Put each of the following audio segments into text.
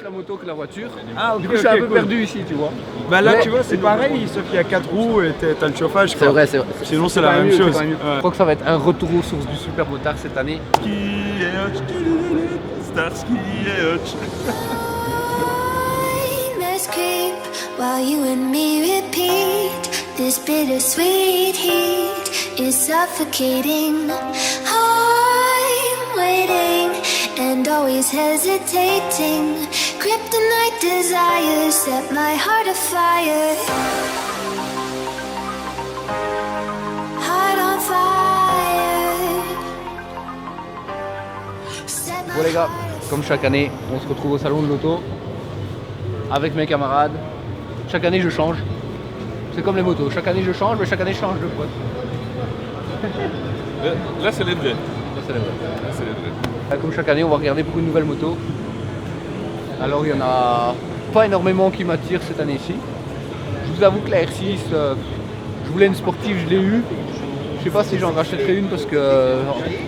la moto que la voiture. Ah, ok, du coup, je suis un peu cool. perdu ici, tu vois. Bah là, Mais- tu vois, c'est pareil, sauf qu'il y a 4 roues et t'as le chauffage. C'est quoi. vrai, c'est vrai. Sinon, c'est quand la même même mieux, chose. c'est quand même mieux. Ouais. Je crois que ça va être un retour aux sources du super motard cette année. Starsky et Hutch. Nightmares creep while you and me repeat. This bittersweet heat is suffocating. I'm waiting and always hesitating. Kryptonite desires set my heart afire. Heart on fire. Set my Bon les gars, heart comme chaque année, on se retrouve au salon de l'auto avec mes camarades. Chaque année je change. C'est comme les motos, chaque année je change, mais chaque année je change de pote. Là, c'est les vrais. Ça, c'est les vrais. Là, c'est les vrais. Comme chaque année, on va regarder pour une nouvelle moto. Alors il y en a pas énormément qui m'attirent cette année-ci. Je vous avoue que la R6, je voulais une sportive, je l'ai eue. Je sais pas si j'en rachèterai une parce que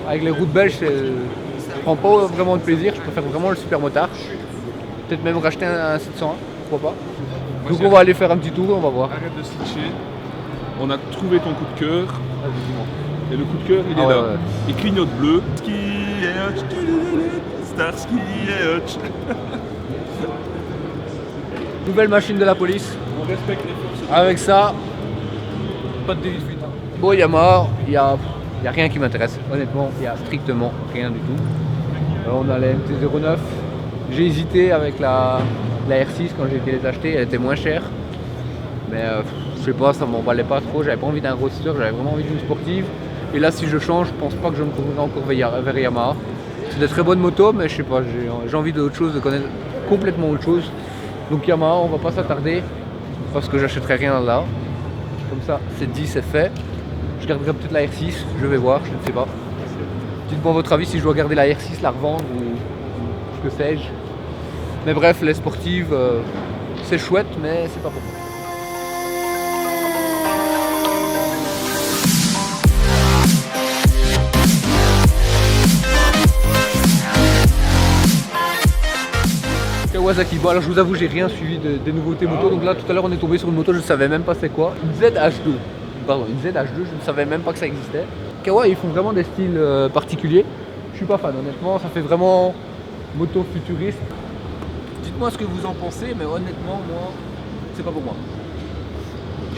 avec les routes belges, je prends pas vraiment de plaisir. Je préfère vraiment le super motard. Peut-être même racheter un 701, pourquoi pas. Donc on va aller faire un petit tour et on va voir. Arrête de switcher. On a trouvé ton coup de cœur. Et le coup de cœur, il est Ah ouais, là. ouais. Il clignote bleu. Starsky et Hutch. Starsky et Hutch. Nouvelle machine de la police. On respecte les forces. Avec ça, pas de délit de fuite. Bon, Yamaha, il y a rien qui m'intéresse. Honnêtement, il n'y a strictement rien du tout. On a la MT-09. J'ai hésité avec la R6 quand j'ai été les acheter, elle était moins chère. Mais je sais pas, ça m'emballait pas trop. J'avais pas envie d'un roadster, j'avais vraiment envie d'une sportive. Et là, si je change, je pense pas que je me tournerai encore vers Yamaha. C'est des très bonnes motos, mais je sais pas, j'ai envie d'autre chose, de connaître complètement autre chose. Donc Yamaha, on va pas s'attarder parce que j'achèterai rien là. Comme ça, c'est dit, c'est fait. Je garderai peut-être la R6, je vais voir, je ne sais pas. Dites-moi votre avis si je dois garder la R6, la revendre ou que sais-je. Mais bref, les sportives, c'est chouette, mais c'est pas pour moi. Kawasaki. Bon alors je vous avoue j'ai rien suivi des nouveautés moto, donc là tout à l'heure on est tombé sur une moto, je ne savais même pas c'est quoi. Une ZH2. Pardon, une ZH2, je ne savais même pas que ça existait. Kawa ils font vraiment des styles particuliers. Je suis pas fan honnêtement, ça fait vraiment moto futuriste. Dites-moi ce que vous en pensez, mais honnêtement moi c'est pas pour moi.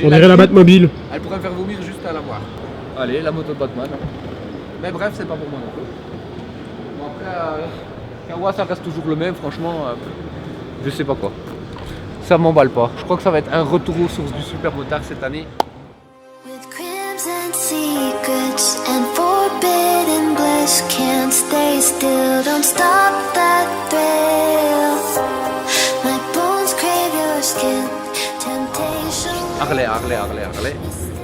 On dirait la Batmobile. Elle pourrait me faire vomir juste à la voir. Allez, la moto de Batman. Mais bref, c'est pas pour moi non plus. Bon après, Kawa ça reste toujours le même, franchement, je sais pas quoi. Ça m'emballe pas. Je crois que ça va être un retour aux sources du super motard cette année. with crimson secrets and forbidden bliss. Can't stay still, don't stop that thrill. My bones crave your skin, temptation. Harley.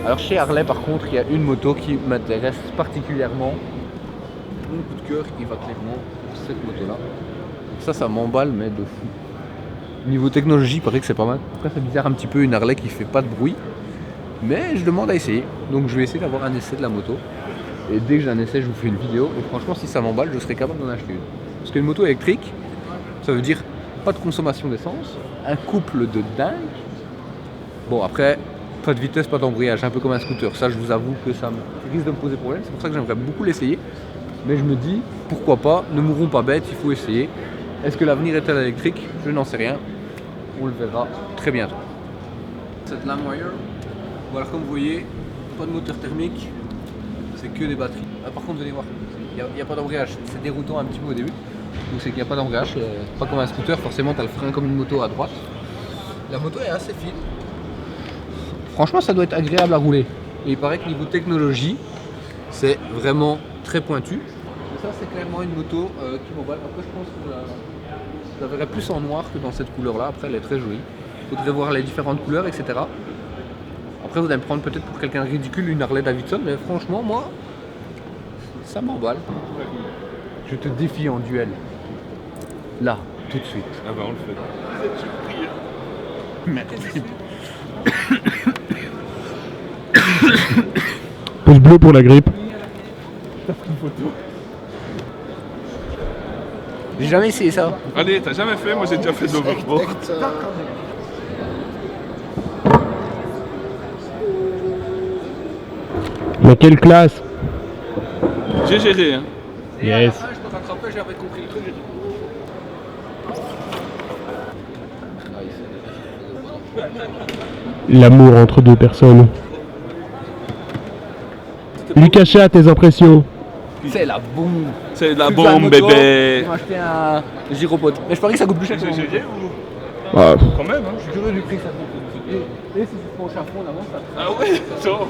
Alors chez Harley par contre, il y a une moto qui m'intéresse particulièrement. Mon coup de cœur, il va clairement pour cette moto-là. Ça m'emballe, mais de fou. Niveau technologie, il paraît que c'est pas mal. Après, c'est bizarre un petit peu une Harley qui fait pas de bruit. Mais je demande à essayer. Donc je vais essayer d'avoir un essai de la moto. Et dès que j'ai un essai, je vous fais une vidéo. Et franchement, si ça m'emballe, je serai capable d'en acheter une. Parce qu'une moto électrique, ça veut dire pas de consommation d'essence, un couple de dingue. Bon, après, pas de vitesse, pas d'embrayage, un peu comme un scooter. Ça, je vous avoue que ça risque de me poser problème. C'est pour ça que j'aimerais beaucoup l'essayer. Mais je me dis, pourquoi pas, ne mourrons pas bêtes, il faut essayer. Est-ce que l'avenir est à l'électrique? Je n'en sais rien. On le verra très bientôt. Cette LimeWire, voilà, comme vous voyez, pas de moteur thermique, c'est que des batteries. Ah, par contre, vous allez voir, il n'y a pas d'embrayage. C'est déroutant un petit peu au début. Donc c'est qu'il n'y a pas d'embrayage, pas comme un scooter, forcément tu as le frein comme une moto à droite. La moto est assez fine. Franchement, ça doit être agréable à rouler. Et il paraît que niveau technologie, c'est vraiment très pointu. Et ça, c'est clairement une moto qui m'emballe. Après, je pense que je la verrai plus en noir que dans cette couleur-là. Après, elle est très jolie. Il faudrait voir les différentes couleurs, etc. Après, vous allez me prendre peut-être pour quelqu'un de ridicule, une Harley Davidson, mais franchement, moi, ça m'emballe. Je te défie en duel. Là, tout de suite. Ah bah on le fait. Merci. Pouce bleu pour la grippe. J'ai jamais essayé ça. Allez, t'as jamais fait? Moi j'ai déjà fait de l'overboard. Mais quelle classe! J'ai géré, hein. Yes. Je me rattrapais, j'avais compris le truc. L'amour entre deux personnes. Lucas, tes impressions? C'est la bombe. C'est de la Tu veux un bombe, moto, bébé. Tu m'as acheté un gyropode. Mais je parie que ça coûte plus cher que J'ai mon moto. géré ou? Ah, Quand même, hein. Je suis curieux du prix que ça coûte. Et si tu prends au chafron en avant, ça. Ah ouais, attends.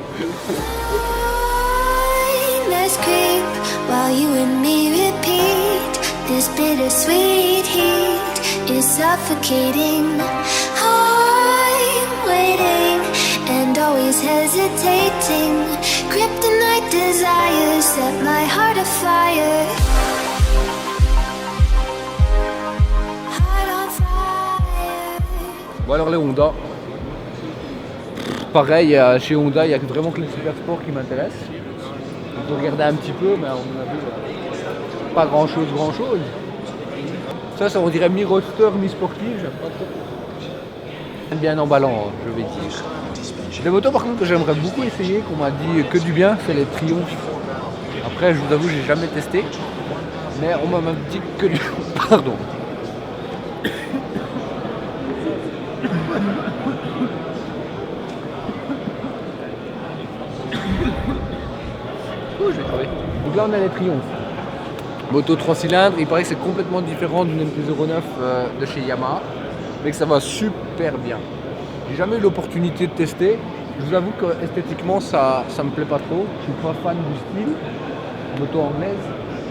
Let's creep while you and me repeat. This bittersweet heat is suffocating. I'm waiting and always hesitating. Kryptonite desires set my heart afire. Heart on fire. Bon alors les Honda. Pareil, chez Honda, il n'y a vraiment que les super sports qui m'intéressent. On peut regarder un petit peu, mais on a vu pas grand chose. Ça on dirait mi-roadster, mi-sportif, j'aime pas trop. Bien emballant, je vais dire. Les motos par contre que j'aimerais beaucoup essayer, qu'on m'a dit que du bien, c'est les Triumph. Après je vous avoue, j'ai jamais testé, mais on m'a même dit que du... Pardon. Je vais crever. Donc là on a les Triumph. Moto 3 cylindres, il paraît que c'est complètement différent d'une MP09 de chez Yamaha, mais que ça va super bien. J'ai jamais eu l'opportunité de tester. Je vous avoue que esthétiquement ça me plaît pas trop. Je suis pas fan du style, moto anglaise,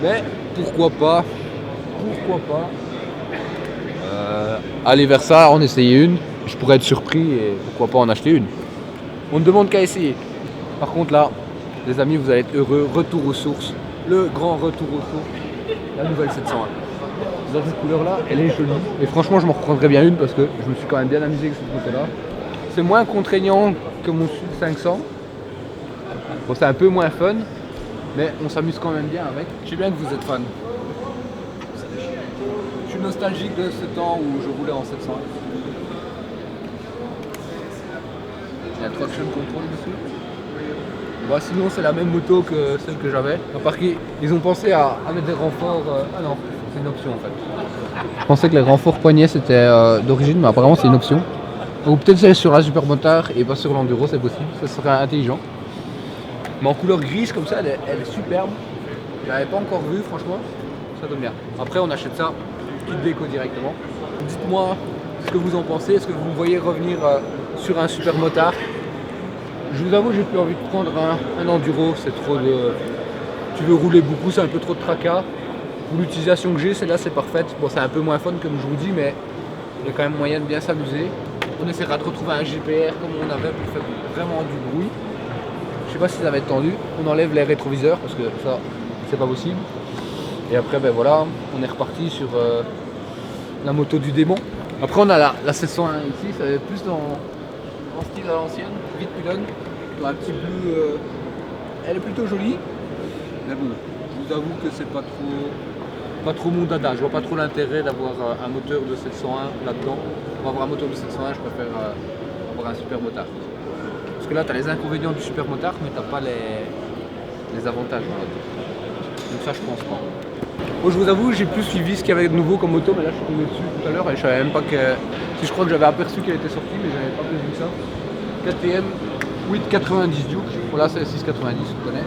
mais pourquoi pas aller vers ça, en essayer une. Je pourrais être surpris et pourquoi pas en acheter une. On ne demande qu'à essayer. Par contre là, les amis, vous allez être heureux. Retour aux sources, le grand retour aux sources, la nouvelle 701. Dans cette couleur là, elle est jolie. Et franchement, je m'en reprendrais bien une parce que je me suis quand même bien amusé avec cette moto là. C'est moins contraignant que mon Sud 500. Bon, c'est un peu moins fun, mais on s'amuse quand même bien avec. Je sais bien que vous êtes fan. Je suis nostalgique de ce temps où je roulais en 701. Il y a traction control dessus. Bah, sinon c'est la même moto que celle que j'avais. À part qu'ils ont pensé à mettre des renforts. Ah non, c'est une option en fait. Je pensais que les renforts poignets c'était d'origine, mais apparemment c'est une option. Ou peut-être c'est sur la Supermotard et pas sur l'Enduro, c'est possible, ça serait intelligent. Mais en couleur grise comme ça, elle est superbe. Je l'avais pas encore vue, franchement, ça donne bien. Après on achète ça, petite déco directement. Dites-moi ce que vous en pensez, est-ce que vous me voyez revenir sur un Supermotard? Je vous avoue, j'ai plus envie de prendre un Enduro, c'est trop de... Tu veux rouler beaucoup, c'est un peu trop de tracas. Pour l'utilisation que j'ai, celle-là c'est parfaite. Bon, c'est un peu moins fun comme je vous dis, mais il y a quand même moyen de bien s'amuser. On essaiera de retrouver un GPR comme on avait pour faire vraiment du bruit. Je sais pas si ça va être tendu. On enlève les rétroviseurs parce que ça, c'est pas possible. Et après, ben voilà, on est reparti sur la moto du démon. Après, on a la 701 ici, ça va être plus dans style à l'ancienne, vite pylône, dans un petit bleu. Elle est plutôt jolie, mais bon, je vous avoue que c'est pas trop mon dada. Je vois pas trop l'intérêt d'avoir un moteur de 701 là-dedans. Pour avoir un moteur de 701, je préfère avoir un Supermotard. Parce que là, tu as les inconvénients du Supermotard, mais tu n'as pas les avantages. Donc ça, je pense pas. Bon, je vous avoue, j'ai plus suivi ce qu'il y avait de nouveau comme moto, mais là, je suis tombé dessus tout à l'heure et je savais même pas que... Si je crois que j'avais aperçu qu'elle était sortie, mais j'avais pas vu ça. KTM 890 Duke. Voilà, c'est 690, on connaît.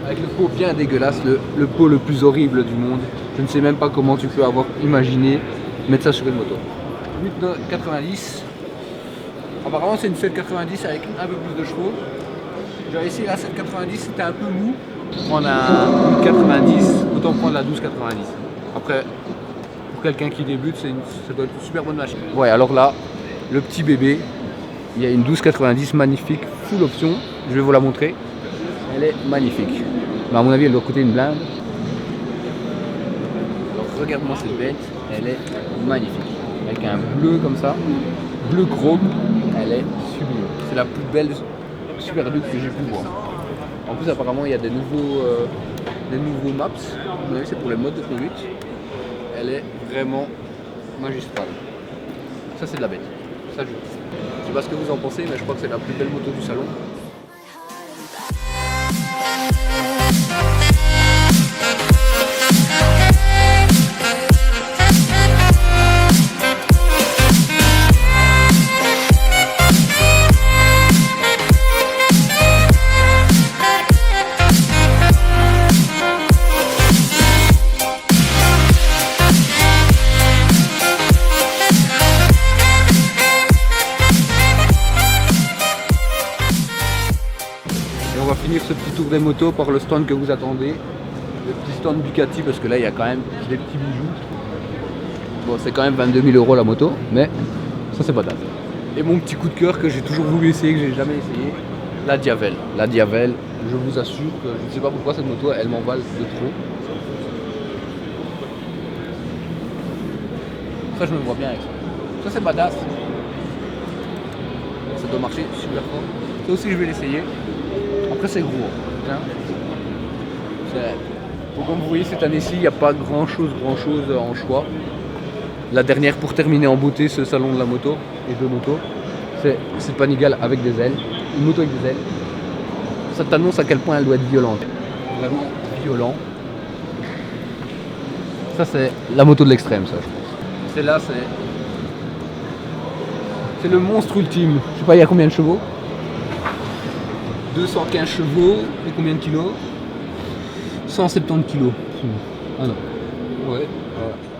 Avec le pot bien dégueulasse, le pot le plus horrible du monde. Je ne sais même pas comment tu peux avoir imaginé mettre ça sur une moto. 890. Apparemment c'est une 790 avec un peu plus de chevaux. J'avais essayé la 790, c'était un peu mou. Prendre un 90, autant prendre la 1290. Après, pour quelqu'un qui débute, ça doit être une super bonne machine. Ouais, alors là, le petit bébé, il y a une 1290 magnifique, full option. Je vais vous la montrer. Elle est magnifique. Mais à mon avis, elle doit coûter une blinde. Alors regarde-moi cette bête, elle est magnifique. Avec un bleu comme ça, bleu chrome, elle est sublime. C'est la plus belle Super Duke que j'ai pu voir. En plus, apparemment, il y a des nouveaux maps. Vous voyez, c'est pour les modes de conduite. Elle elle est vraiment magistrale. Ça c'est de la bête. Ça je sais pas ce que vous en pensez, mais je crois que c'est la plus belle moto du salon. Et on va finir ce petit tour des motos par le stand que vous attendez. Le petit stand Ducati, parce que là il y a quand même des petits bijoux. Bon, c'est quand même 22 000 € la moto, mais ça c'est pas dingue. Et mon petit coup de cœur que j'ai toujours voulu essayer, que j'ai jamais essayé, la Diavel. La Diavel, je vous assure que je ne sais pas pourquoi cette moto elle m'emballe de trop. Ça je me vois bien avec ça. Ça c'est badass. Ça doit marcher super fort. Ça aussi je vais l'essayer. Après c'est gros. Hein. Donc, comme vous voyez cette année-ci, il n'y a pas grand chose en choix. La dernière pour terminer en beauté ce salon de la moto et de moto, c'est Panigale avec des ailes. Une moto avec des ailes. Ça t'annonce à quel point elle doit être violente. Vraiment violent. Ça c'est la moto de l'extrême, ça je pense. Celle-là c'est le monstre ultime. Je sais pas, il y a combien de chevaux? 215 chevaux et combien de kilos? 170 kilos. Ah non. Ouais.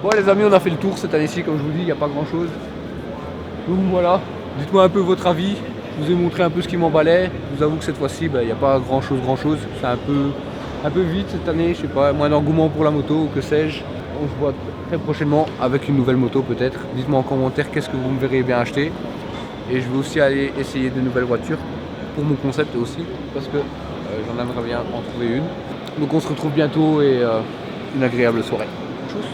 Bon les amis, on a fait le tour cette année-ci, comme je vous dis, il n'y a pas grand chose. Donc voilà, dites-moi un peu votre avis. Je vous ai montré un peu ce qui m'emballait. Je vous avoue que cette fois-ci, il n'y a pas grand chose. C'est un peu vite cette année, je sais pas, moins d'engouement pour la moto ou que sais-je. On se voit très prochainement avec une nouvelle moto peut-être. Dites-moi en commentaire qu'est-ce que vous me verriez bien acheter. Et je vais aussi aller essayer de nouvelles voitures pour mon concept aussi, parce que j'en aimerais bien en trouver une. Donc on se retrouve bientôt et une agréable soirée. Tchuss.